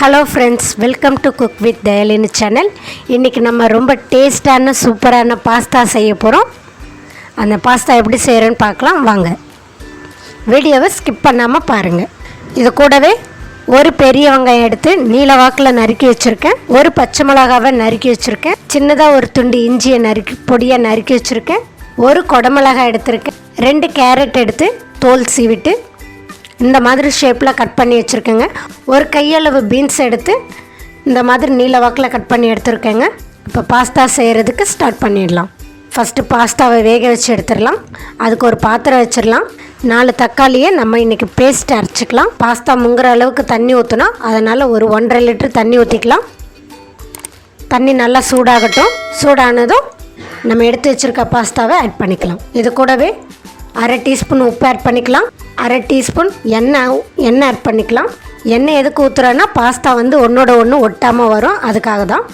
Hello friends, welcome to cook with Dayalini channel. இன்றைக்கி நம்ம ரொம்ப டேஸ்டான சூப்பரான பாஸ்தா செய்ய போகிறோம். அந்த பாஸ்தா எப்படி செய்கிறேன்னு பார்க்கலாம் வாங்க. வீடியோவை ஸ்கிப் பண்ணாமல் பாருங்கள். இது கூடவே ஒரு பெரிய வெங்காயம் எடுத்து நீல வாக்கில் நறுக்கி வச்சுருக்கேன். ஒரு பச்சை மிளகாவை நறுக்கி வச்சுருக்கேன். சின்னதாக ஒரு துண்டு இஞ்சியை பொடியாக நறுக்கி வச்சுருக்கேன். ஒரு குடமிளகாய் எடுத்திருக்கேன். 2 கேரட் எடுத்து தோல் சீவிட்டு இந்த மாதிரி ஷேப்பில் கட் பண்ணி வச்சுருக்கேங்க. ஒரு கையளவு பீன்ஸ் எடுத்து இந்த மாதிரி நீல வாக்கில் கட் பண்ணி எடுத்துருக்கேங்க. இப்போ பாஸ்தா செய்கிறதுக்கு ஸ்டார்ட் பண்ணிடலாம். ஃபஸ்ட்டு பாஸ்தாவை வேக வச்சு எடுத்துடலாம். அதுக்கு ஒரு பாத்திரம் வச்சிடலாம். 4 தக்காளியை நம்ம இன்றைக்கி பேஸ்ட் அரைச்சிக்கலாம். பாஸ்தா முங்குற அளவுக்கு தண்ணி ஊற்றணும். அதனால் ஒரு 1.5 லிட்டர் தண்ணி ஊற்றிக்கலாம். தண்ணி நல்லா சூடாகட்டும். சூடானதும் நம்ம எடுத்து வச்சுருக்க பாஸ்தாவை ஆட் பண்ணிக்கலாம். இது கூடவே 1/2 டீஸ்பூன் உப்பு ஆட் பண்ணிக்கலாம். 1/2 டீஸ்பூன் எண்ணெய் ஆட் பண்ணிக்கலாம். எண்ணெய் எதுக்கு ஊற்றுறோன்னா பாஸ்தா வந்து ஒன்றோட ஒன்று ஒட்டாமல் வரும், அதுக்காக தான்.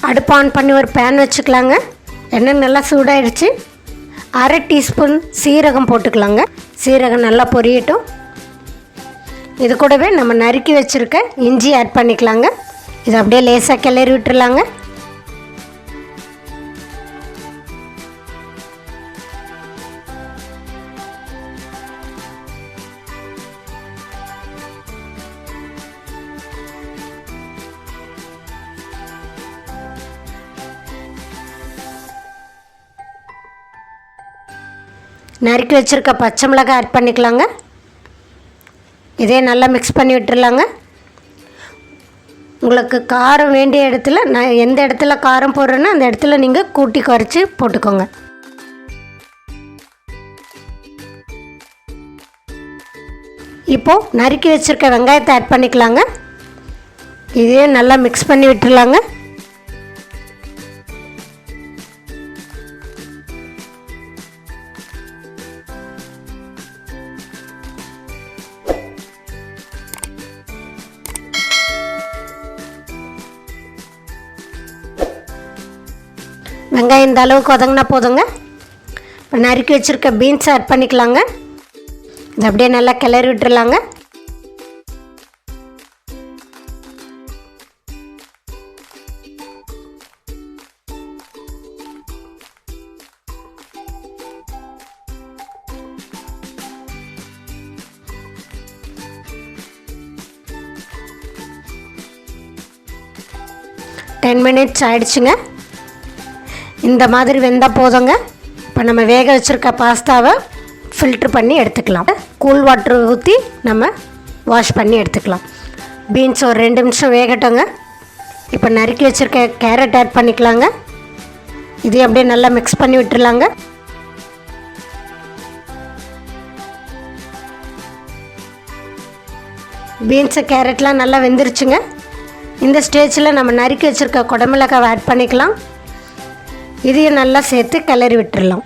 அடுப்பு ஆன் பண்ணி ஒரு பேன் வச்சுக்கலாங்க. எண்ணெய் நல்லா சூடாயிடுச்சு. 1/2 டீஸ்பூன் சீரகம் போட்டுக்கலாங்க. சீரகம் நல்லா பொரியட்டும். இது கூடவே நம்ம நறுக்கி வச்சுருக்க இஞ்சி ஆட் பண்ணிக்கலாங்க. இது அப்படியே லேசாக கிளறி விட்டுருலாங்க. நறுக்கி வச்சுருக்க பச்சை மிளகாய் ஆட் பண்ணிக்கலாங்க. இதே நல்லா மிக்ஸ் பண்ணி விட்டுருலாங்க. உங்களுக்கு காரம் வேண்டிய இடத்துல, நான் எந்த இடத்துல காரம் போடுறேன்னா அந்த இடத்துல நீங்கள் கூட்டி குறைச்சி போட்டுக்கோங்க. இப்போது நறுக்கி வச்சுருக்க வெங்காயத்தை ஆட் பண்ணிக்கலாங்க. இதே நல்லா மிக்ஸ் பண்ணி விட்டுருலாங்க. வெங்காயம் இந்த அளவுக்கு வதங்கினா போதுங்க. இப்போ நறுக்கி வச்சுருக்க பீன்ஸ் ஆட் பண்ணிக்கலாங்க. இது அப்படியே நல்லா கிளறி விட்டுருலாங்க. டென் மினிட்ஸ் ஆயிடுச்சுங்க. இந்த மாதிரி வெந்தால் போதுங்க. இப்போ நம்ம வேக வச்சுருக்க பாஸ்தாவை ஃபில்ட்ரு பண்ணி எடுத்துக்கலாம். கூல் வாட்டர் ஊற்றி நம்ம வாஷ் பண்ணி எடுத்துக்கலாம். பீன்ஸ் ஒரு 2 நிமிஷம் வேகட்டுங்க. இப்போ நறுக்கி வச்சுருக்க கேரட் ஆட் பண்ணிக்கலாங்க. இதையும் அப்படியே நல்லா மிக்ஸ் பண்ணி விட்டுருலாங்க. பீன்ஸு கேரட்லாம் நல்லா வெந்துருச்சுங்க. இந்த ஸ்டேஜில் நம்ம நறுக்கி வச்சுருக்க குடமிளகாவை ஆட் பண்ணிக்கலாம். இதையும் நல்லா சேர்த்து கிளறி விட்டுடலாம்.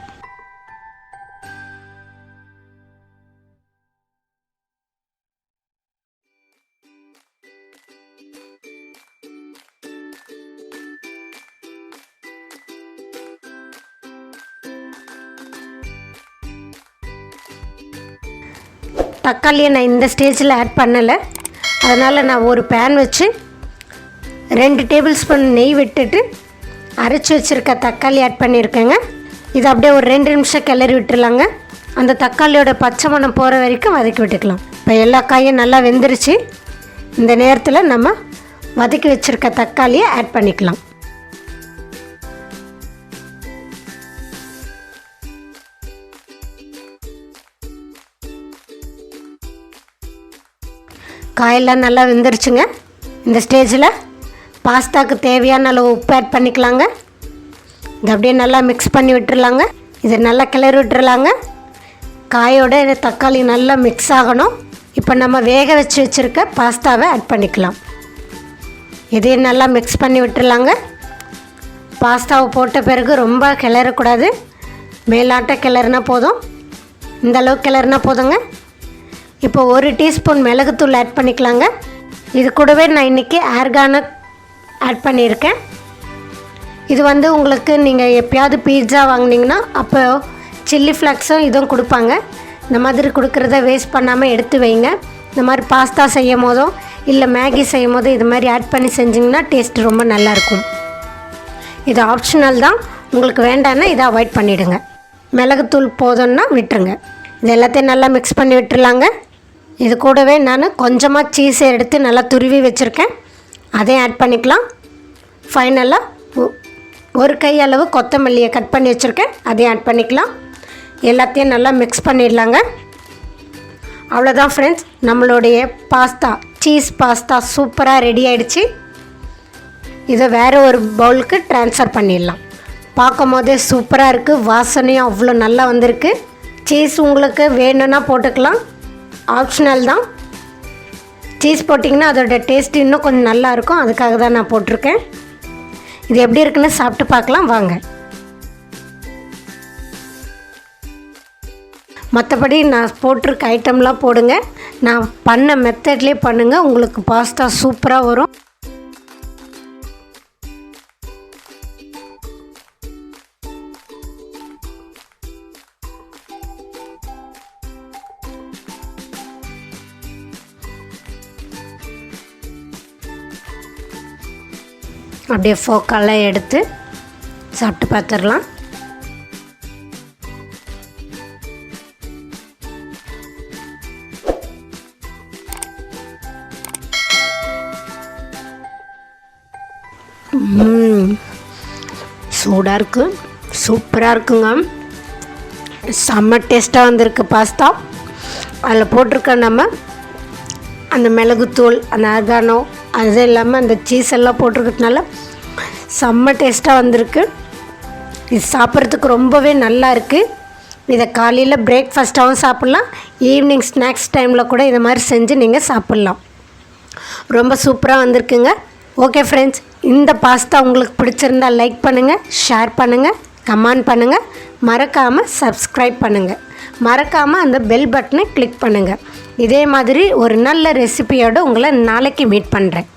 தக்காளியை நான் இந்த ஸ்டேஜில் ஆட் பண்ணலை. அதனால் நான் ஒரு பேன் வச்சு 2 டேபிள் ஸ்பூன் நெய் விட்டுட்டு அரைச்சி வச்சுருக்க தக்காளி ஆட் பண்ணியிருக்கேங்க. இது அப்படியே ஒரு 2 நிமிஷம் கிளறி விட்டுருலாங்க. அந்த தக்காளியோட பச்சை மணம் போகிற வரைக்கும் வதக்கி விட்டுக்கலாம். இப்போ எல்லா காயும் நல்லா வெந்துருச்சு. இந்த நேரத்தில் நம்ம வதக்கி வச்சுருக்க தக்காளியை ஆட் பண்ணிக்கலாம். காயெல்லாம் நல்லா வெந்துருச்சுங்க. இந்த ஸ்டேஜில் பாஸ்தாவுக்கு தேவையான அளவு உப்பு ஆட் பண்ணிக்கலாங்க. இது அப்படியே நல்லா மிக்ஸ் பண்ணி விட்டுருலாங்க. இதை நல்லா கிளறி விட்டுருலாங்க. காயோட தக்காளி நல்லா மிக்ஸ் ஆகணும். இப்போ நம்ம வேக வச்சுருக்க பாஸ்தாவை ஆட் பண்ணிக்கலாம். இதையும் நல்லா மிக்ஸ் பண்ணி விட்டுருலாங்க. பாஸ்தாவை போட்ட பிறகு ரொம்ப கிளறக்கூடாது. மேலாட்ட கிளறினா போதும். இந்த அளவுக்கு கிளறினா போதுங்க. இப்போ 1 டீஸ்பூன் மிளகுத்தூள் ஆட் பண்ணிக்கலாங்க. இது கூடவே நான் இன்றைக்கி ஆர்கானிக் ஆட் பண்ணியிருக்கேன். இது வந்து உங்களுக்கு நீங்கள் எப்போயாவது பீட்சா வாங்கினீங்கன்னா அப்போ சில்லி ஃப்ளக்ஸும் இதுவும் கொடுப்பாங்க. இந்த மாதிரி கொடுக்குறத வேஸ்ட் பண்ணாமல் எடுத்து வைங்க. இந்த மாதிரி பாஸ்தா செய்யும் போதும் இல்லை மேகி செய்யும் போது இது மாதிரி ஆட் பண்ணி செஞ்சிங்கன்னா டேஸ்ட் ரொம்ப நல்லாயிருக்கும். இது ஆப்ஷனல் தான், உங்களுக்கு வேண்டான்னா இதை அவாய்ட் பண்ணிவிடுங்க. மிளகுத்தூள் போதும்னா விட்டுருங்க. இது எல்லாத்தையும் நல்லா மிக்ஸ் பண்ணி விட்டுருலாங்க. இது கூடவே நான் கொஞ்சமாக சீஸை எடுத்து நல்லா துருவி வச்சுருக்கேன், அதையும் ஆட் பண்ணிக்கலாம். ஃபைனலாக ஒரு கை அளவு கொத்தமல்லியை கட் பண்ணி வச்சுருக்கேன், அதையும் ஆட் பண்ணிக்கலாம். எல்லாத்தையும் நல்லா மிக்ஸ் பண்ணிடலாங்க. அவ்வளோதான் ஃப்ரெண்ட்ஸ், நம்மளுடைய பாஸ்தா, சீஸ் பாஸ்தா சூப்பராக ரெடி ஆகிடுச்சு. இதை வேறு ஒரு பவுலுக்கு ட்ரான்ஸ்ஃபர் பண்ணிடலாம். பார்க்கும் போதே சூப்பராக இருக்குது, வாசனையும் அவ்வளோ நல்லா வந்திருக்கு. சீஸ் உங்களுக்கு வேணும்னா போட்டுக்கலாம், ஆப்ஷனல் தான். சீஸ் போட்டிங்கன்னா அதோட டேஸ்ட் இன்னும் கொஞ்சம் நல்லாயிருக்கும், அதுக்காக தான் நான் போட்டிருக்கேன். இது எப்படி இருக்குன்னு சாப்பிட்டு பார்க்கலாம் வாங்க. மற்றபடி நான் போட்டிருக்க ஐட்டம்லாம் போடுங்க, நான் பண்ண மெத்தட்லேயே பண்ணுங்கள், உங்களுக்கு பாஸ்தா சூப்பராக வரும். அப்படியே ஃபோக்கெல்லாம் எடுத்து சாப்பிட்டு பார்த்துடலாம். சூடாக இருக்குது, சூப்பராக இருக்குங்க, செம்ம டேஸ்ட்டாக வந்திருக்கு பாஸ்தா. அதில் போட்டிருக்க நம்ம அந்த மிளகுத்தூள், அந்த ஆர்கானோ, அது இல்லாமல் அந்த சீஸ் எல்லாம் போட்டிருக்கிறதுனால செம்ம டேஸ்ட்டாக வந்திருக்கு. இது சாப்பிட்றதுக்கு ரொம்பவே நல்லா இருக்குது. இதை காலையில் பிரேக்ஃபாஸ்ட்டாகவும் சாப்பிட்லாம், ஈவினிங் ஸ்நாக்ஸ் டைமில் கூட இதை மாதிரி செஞ்சு நீங்கள் சாப்பிட்லாம். ரொம்ப சூப்பராக வந்திருக்குங்க. ஓகே ஃப்ரெண்ட்ஸ், இந்த பாஸ்தா உங்களுக்கு பிடிச்சிருந்தால் லைக் பண்ணுங்கள், ஷேர் பண்ணுங்கள், கமெண்ட் பண்ணுங்கள், மறக்காமல் சப்ஸ்கிரைப் பண்ணுங்கள், மறக்காமல் அந்த பெல் பட்டனை கிளிக் பண்ணுங்கள். இதே மாதிரி ஒரு நல்ல ரெசிபியோடு உங்களை நாளைக்கு மீட் பண்ணுறேன்.